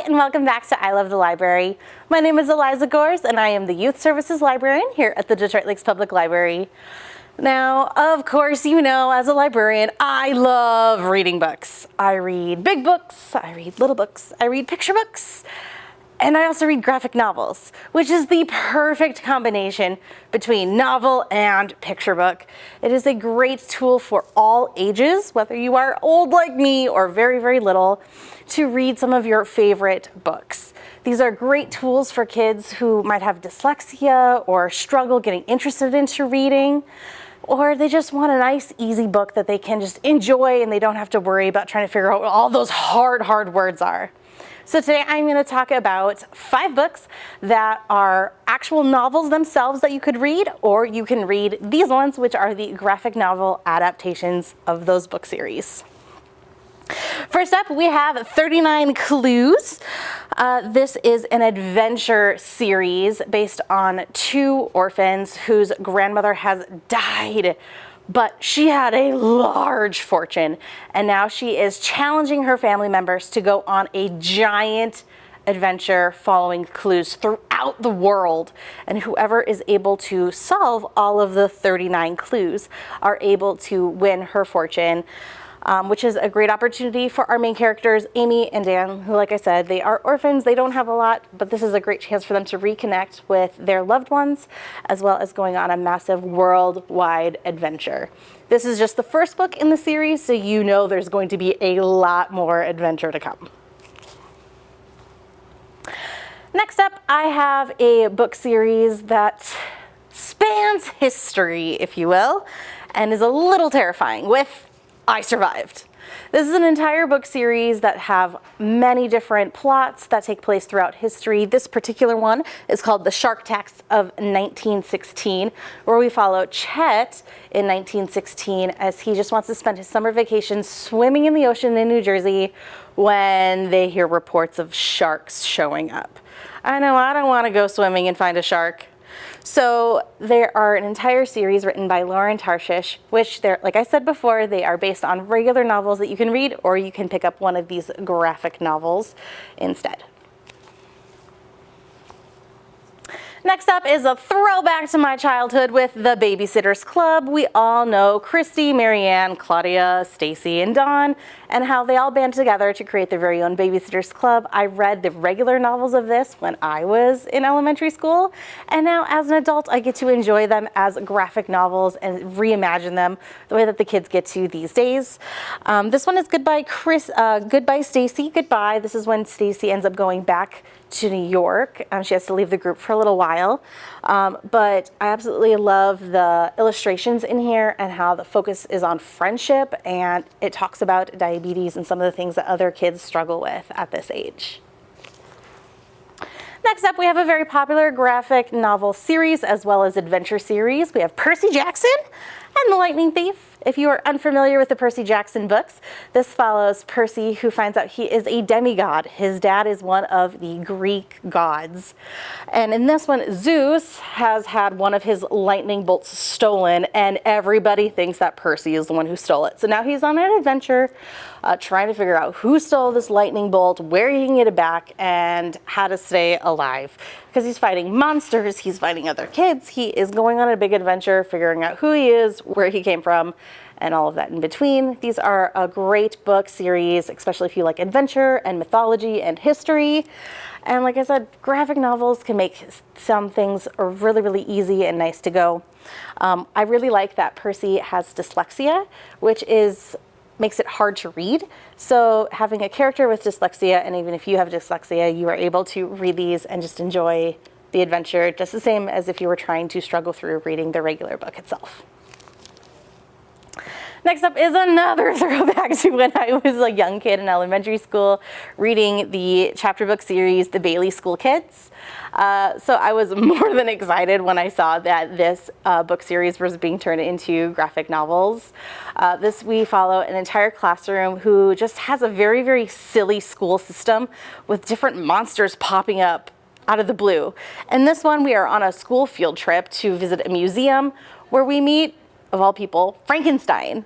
and welcome back to I Love the Library. My name is Eliza Gores, and I am the Youth Services Librarian here at the Detroit Lakes Public Library. Now, of course, you know, as a librarian, I love reading books. I read big books, I read little books, I read picture books, and I also read graphic novels, which is the perfect combination between novel and picture book. It is a great tool for all ages, whether you are old like me or very, very little, to read some of your favorite books. These are great tools for kids who might have dyslexia or struggle getting interested into reading, or they just want a nice, easy book that they can just enjoy and they don't have to worry about trying to figure out what all those hard words are. So today I'm going to talk about 5 books that are actual novels themselves that you could read, or you can read these ones, which are the graphic novel adaptations of those book series. First up, we have 39 Clues. This is an adventure series based on 2 orphans whose grandmother has died, but she had a large fortune, and now she is challenging her family members to go on a giant adventure following clues throughout the world, and whoever is able to solve all of the 39 clues are able to win her fortune. Which is a great opportunity for our main characters, Amy and Dan, who, like I said, they are orphans. They don't have a lot, but this is a great chance for them to reconnect with their loved ones, as well as going on a massive worldwide adventure. This is just the first book in the series, so you know there's going to be a lot more adventure to come. Next up, I have a book series that spans history, if you will, and is a little terrifying with I Survived. This is an entire book series that have many different plots that take place throughout history. This particular one is called The Shark Attacks of 1916, where we follow Chet in 1916 as he just wants to spend his summer vacation swimming in the ocean in New Jersey when they hear reports of sharks showing up. I know I don't want to go swimming and find a shark. So there are an entire series written by Lauren Tarshish, which they're, like I said before, they are based on regular novels that you can read, or you can pick up one of these graphic novels instead. Next up is a throwback to my childhood with The Babysitter's Club. We all know Christy, Marianne, Claudia, Stacy, and Dawn, and how they all band together to create their very own Babysitter's Club. I read the regular novels of this when I was in elementary school, and now as an adult I get to enjoy them as graphic novels and reimagine them the way that the kids get to these days. This one is Goodbye Stacy, Goodbye. This is when Stacy ends up going back to New York. She has to leave the group for a little while, but I absolutely love the illustrations in here and how the focus is on friendship, and it talks about diabetes and some of the things that other kids struggle with at this age. Next up, we have a very popular graphic novel series as well as adventure series. We have Percy Jackson and The Lightning Thief. If you are unfamiliar with the Percy Jackson books, this follows Percy, who finds out he is a demigod. His dad is one of the Greek gods. And in this one, Zeus has had one of his lightning bolts stolen, and everybody thinks that Percy is the one who stole it. So now he's on an adventure trying to figure out who stole this lightning bolt, where he can get it back, and how to stay alive. Because he's fighting monsters, he's fighting other kids, he is going on a big adventure, figuring out who he is, where he came from, and all of that in between. These are a great book series, especially if you like adventure and mythology and history. And like I said, graphic novels can make some things really, really easy and nice to go. I really like that Percy has dyslexia, which makes it hard to read. So having a character with dyslexia, and even if you have dyslexia, you are able to read these and just enjoy the adventure just the same as if you were trying to struggle through reading the regular book itself. Next up is another throwback to when I was a young kid in elementary school reading the chapter book series, The Bailey School Kids. So I was more than excited when I saw that this book series was being turned into graphic novels. We follow an entire classroom who just has a very, very silly school system with different monsters popping up out of the blue. In this one, we are on a school field trip to visit a museum where we meet of all people, Frankenstein.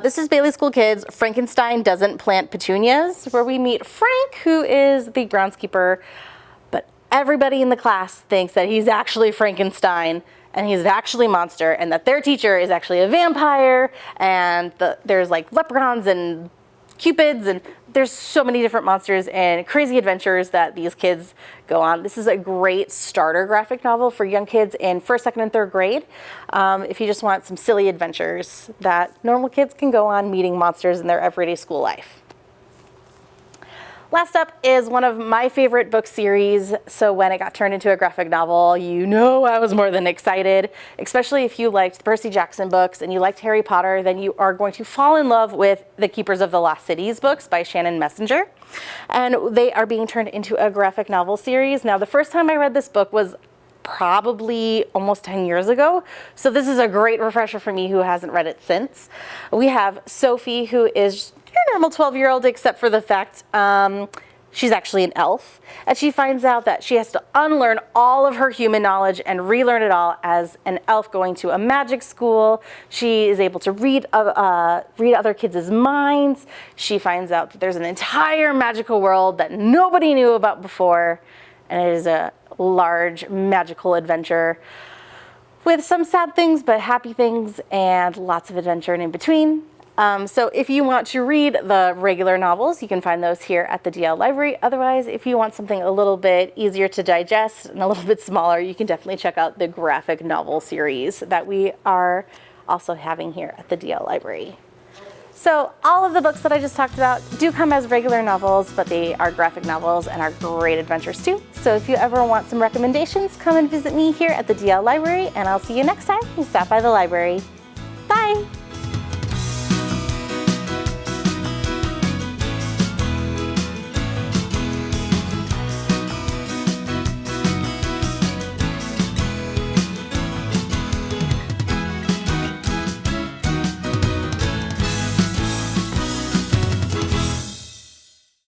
This is Bailey School Kids, Frankenstein Doesn't Plant Petunias, where we meet Frank, who is the groundskeeper, but everybody in the class thinks that he's actually Frankenstein and he's actually a monster, and that their teacher is actually a vampire, and there's like leprechauns and cupids, and there's so many different monsters and crazy adventures that these kids go on. This is a great starter graphic novel for young kids in first, second, and third grade. If you just want some silly adventures that normal kids can go on meeting monsters in their everyday school life. Last up is one of my favorite book series. So when it got turned into a graphic novel, you know I was more than excited, especially if you liked the Percy Jackson books and you liked Harry Potter, then you are going to fall in love with the Keepers of the Lost Cities books by Shannon Messenger. And they are being turned into a graphic novel series. Now, the first time I read this book was probably almost 10 years ago. So this is a great refresher for me who hasn't read it since. We have Sophie, who is your normal 12-year-old, except for the fact she's actually an elf. And she finds out that she has to unlearn all of her human knowledge and relearn it all as an elf going to a magic school. She is able to read other kids' minds. She finds out that there's an entire magical world that nobody knew about before. And it is a large magical adventure with some sad things, but happy things, and lots of adventure in between. So if you want to read the regular novels, you can find those here at the DL Library. Otherwise, if you want something a little bit easier to digest and a little bit smaller, you can definitely check out the graphic novel series that we are also having here at the DL Library. So all of the books that I just talked about do come as regular novels, but they are graphic novels and are great adventures too. So if you ever want some recommendations, come and visit me here at the DL Library, and I'll see you next time you stop by the library. Bye!